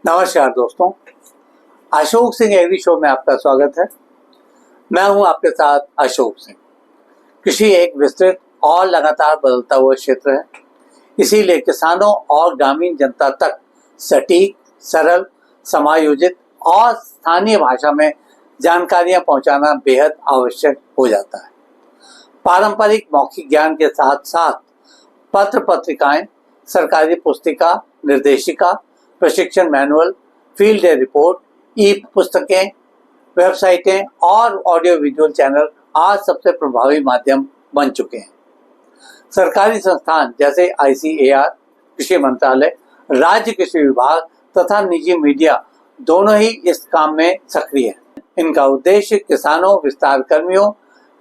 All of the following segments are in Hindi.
नमस्कार दोस्तों, अशोक सिंह एग्री शो में आपका स्वागत है। मैं हूं आपके साथ अशोक सिंह। कृषि एक विस्तृत और लगातार बदलता हुआ क्षेत्र है, इसीलिए किसानों और ग्रामीण जनता तक सटीक, सरल, समायोजित और स्थानीय भाषा में जानकारियां पहुंचाना बेहद आवश्यक हो जाता है। पारंपरिक मौखिक ज्ञान के साथ साथ पत्र पत्रिकाएं, सरकारी पुस्तिका, निर्देशिका, प्रशिक्षण मैनुअल, फील्ड डे रिपोर्ट, ई पुस्तकें, वेबसाइटें और ऑडियो विजुअल चैनल आज सबसे प्रभावी माध्यम बन चुके हैं। सरकारी संस्थान जैसे ICAR, कृषि मंत्रालय, राज्य कृषि विभाग तथा निजी मीडिया दोनों ही इस काम में सक्रिय हैं। इनका उद्देश्य किसानों, विस्तार कर्मियों,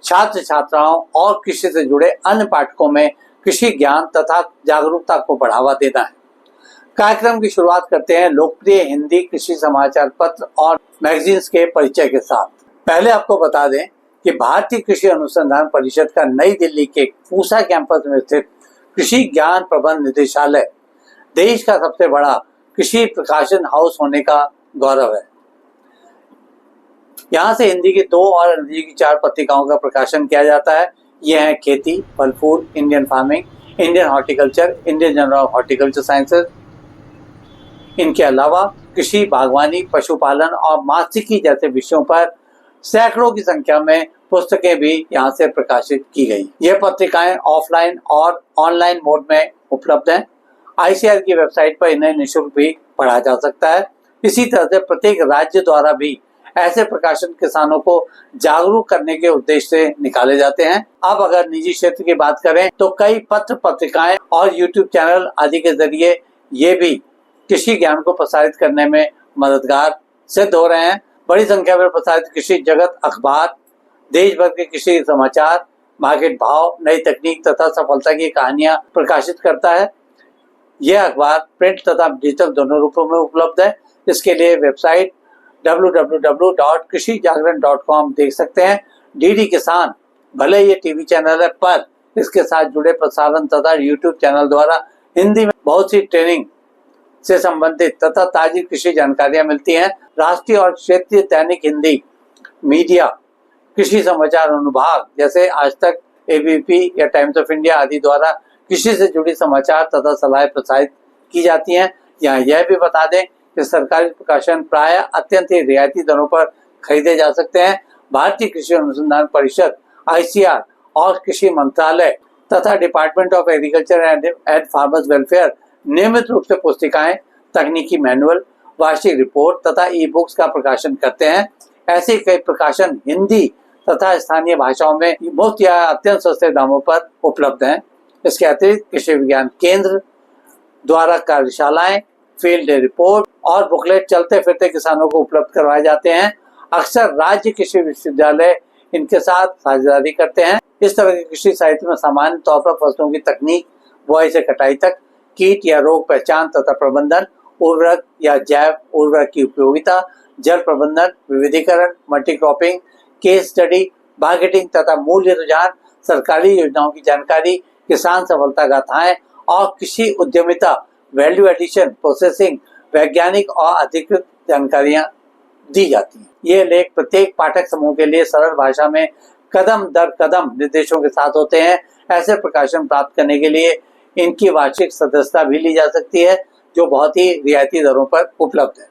छात्र छात्राओं और कृषि से जुड़े अन्य पाठकों में कृषि ज्ञान तथा जागरूकता को बढ़ावा देना है। कार्यक्रम की शुरुआत करते हैं लोकप्रिय हिंदी कृषि समाचार पत्र और मैगजीन्स के परिचय के साथ। पहले आपको बता दें कि भारतीय कृषि अनुसंधान परिषद का नई दिल्ली के पूसा कैंपस में स्थित कृषि ज्ञान प्रबंध निदेशालय देश का सबसे बड़ा कृषि प्रकाशन हाउस होने का गौरव है। यहाँ से हिंदी की 2 और अंग्रेजी की 4 पत्रिकाओं का प्रकाशन किया जाता है। ये हैं खेती, फल food, Indian farming, Indian horticulture, Indian journal of horticulture sciences. इनके अलावा कृषि, बागवानी, पशुपालन और मात्स्यिकी जैसे विषयों पर सैकड़ों की संख्या में पुस्तकें भी यहाँ से प्रकाशित की गई। ये पत्रिकाएं ऑफलाइन और ऑनलाइन मोड में उपलब्ध हैं। ICAR की वेबसाइट पर इन्हें निःशुल्क भी पढ़ा जा सकता है। इसी तरह से प्रत्येक राज्य द्वारा भी ऐसे प्रकाशन किसानों को जागरूक करने के उद्देश्य से निकाले जाते हैं। अब अगर निजी क्षेत्र की बात करें तो कई पत्र पत्रिकाएं और YouTube चैनल आदि के जरिए ये भी कृषि ज्ञान को प्रसारित करने में मददगार सिद्ध हो रहे हैं। बड़ी संख्या में प्रसारित कृषि जगत अखबार देश भर के कृषि समाचार, मार्केट भाव, नई तकनीक तथा सफलता की कहानियां प्रकाशित करता है। यह अखबार प्रिंट तथा डिजिटल दोनों रूपों में उपलब्ध है। इसके लिए वेबसाइट www.krishijaगरण.com देख सकते हैं। DD किसान भले ये टीवी चैनल है, पर इसके साथ जुड़े प्रसारण तथा YouTube चैनल द्वारा हिंदी में बहुत सी ट्रेनिंग से संबंधित तथा ताजी कृषि जानकारियां मिलती हैं। राष्ट्रीय और क्षेत्रीय दैनिक हिंदी मीडिया कृषि समाचार अनुभाग जैसे आज तक, ABP या टाइम्स ऑफ इंडिया आदि द्वारा कृषि से जुड़ी समाचार तथा सलाहें प्रसारित की जाती हैं। यहाँ यह भी बता दें कि सरकारी प्रकाशन प्राय अत्यंत ही रियायती दरों पर खरीदे जा सकते हैं। भारतीय कृषि अनुसंधान परिषद ICAR और कृषि मंत्रालय तथा department of agriculture and farmers welfare नियमित रूप से पुस्तिकाएं, तकनीकी मैनुअल, वार्षिक रिपोर्ट तथा ई-बुक्स का प्रकाशन करते हैं। ऐसे कई प्रकाशन हिंदी तथा स्थानीय भाषाओं में मुफ्त या अत्यंत सस्ते दामों पर उपलब्ध हैं। इसके अतिरिक्त कृषि विज्ञान केंद्र द्वारा कार्यशालाएं, फील्ड रिपोर्ट और बुकलेट चलते फिरते किसानों को उपलब्ध करवाए जाते हैं। अक्सर राज्य कृषि विश्वविद्यालय इनके साथ साझेदारी करते हैं। इस तरह के कृषि साहित्य में सामान्य तौर पर फसलों की तकनीक, बुआई से कटाई तक, कीट या रोग पहचान तथा प्रबंधन, उर्वरक या जैव उर्वरक की उपयोगिता, जल प्रबंधन, विविधीकरण, multi cropping, case study, marketing तथा मूल्य रुझान, सरकारी योजनाओं की जानकारी, किसान सफलता गाथाएं और कृषि उद्यमिता, वैल्यू एडिशन, प्रोसेसिंग, वैज्ञानिक और अधिकृत जानकारियां दी जाती हैं। ये लेख प्रत्येक पाठक समूह के लिए सरल भाषा में कदम दर कदम निर्देशों के साथ होते हैं। ऐसे प्रकाशन प्राप्त करने के लिए इनकी वार्षिक सदस्यता भी ली जा सकती है, जो बहुत ही रियायती दरों पर उपलब्ध है।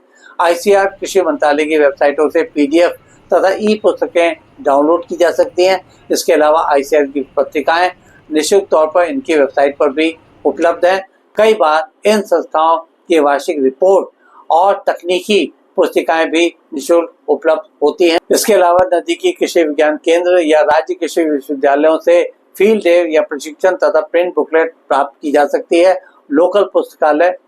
ICAR कृषि मंत्रालय की वेबसाइटों से PDF तथा ई-पुस्तकें डाउनलोड की जा सकती हैं। इसके अलावा ICAR की पत्रिकाएं निःशुल्क तौर पर इनकी वेबसाइट पर भी उपलब्ध हैं। कई बार इन संस्थाओं की वार्षिक रिपोर्ट और तकनीकी पुस्तिकाएं भी निःशुल्क उपलब्ध होती हैं। इसके अलावा नजदीकी कृषि विज्ञान केंद्र या राज्य कृषि विश्वविद्यालयों से फील्ड डे या प्रशिक्षण तथा प्रिंट बुकलेट प्राप्त की जा सकती है। लोकल पुस्तकालय,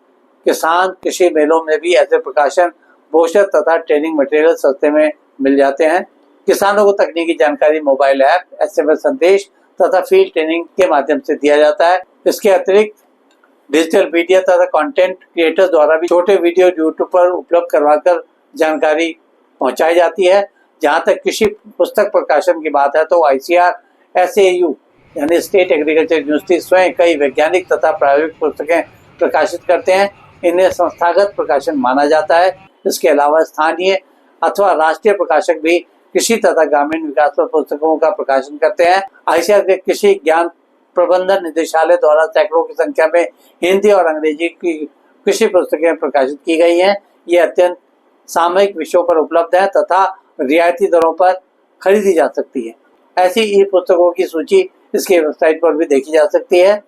किसान कृषि मेलों में भी ऐसे प्रकाशन, ब्रोशर तथा ट्रेनिंग मटेरियल सस्ते में मिल जाते हैं। किसानों को तकनीकी जानकारी मोबाइल ऐप, SMS संदेश तथा फील्ड ट्रेनिंग के माध्यम से दिया जाता है। इसके अतिरिक्त डिजिटल मीडिया तथा कंटेंट क्रिएटर्स द्वारा भी छोटे वीडियो YouTube पर उपलब्ध करवाकर जानकारी पहुंचाई जाती है। जहां तक कृषि पुस्तक प्रकाशन की बात है तो ICAR, SAU यानी स्टेट एग्रीकल्चर यूनिवर्सिटी स्वयं कई वैज्ञानिक तथा प्रायोगिक पुस्तकें प्रकाशित करते हैं। इन्हें संस्थागत प्रकाशन माना जाता है। इसके अलावा स्थानीय अथवा राष्ट्रीय प्रकाशक भी कृषि तथा ग्रामीण विकास पर पुस्तकों का प्रकाशन करते हैं। आसिया के कृषि ज्ञान प्रबंधन निदेशालय द्वारा सैकड़ों की संख्या में हिंदी और अंग्रेजी की कृषि पुस्तकें प्रकाशित की गई हैं। ये अत्यंत सामयिक विषयों पर उपलब्ध है तथा रियायती दरों पर खरीदी जा सकती है। ऐसी ई पुस्तकों की सूची इसके वेबसाइट पर भी देखी जा सकती है।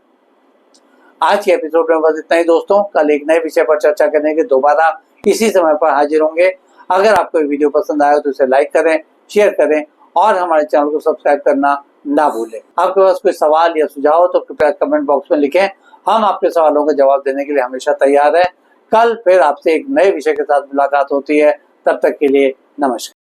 आज के एपिसोड में बस इतना ही दोस्तों। कल एक नए विषय पर चर्चा करने के दोबारा इसी समय पर हाजिर होंगे। अगर आपको ये वीडियो पसंद आया तो इसे लाइक करें, शेयर करें और हमारे चैनल को सब्सक्राइब करना ना भूलें। आपके पास कोई सवाल या सुझाव हो तो कृपया कमेंट बॉक्स में लिखें। हम आपके सवालों का जवाब देने के लिए हमेशा तैयार है। कल फिर आपसे एक नए विषय के साथ मुलाकात होती है। तब तक के लिए नमस्कार।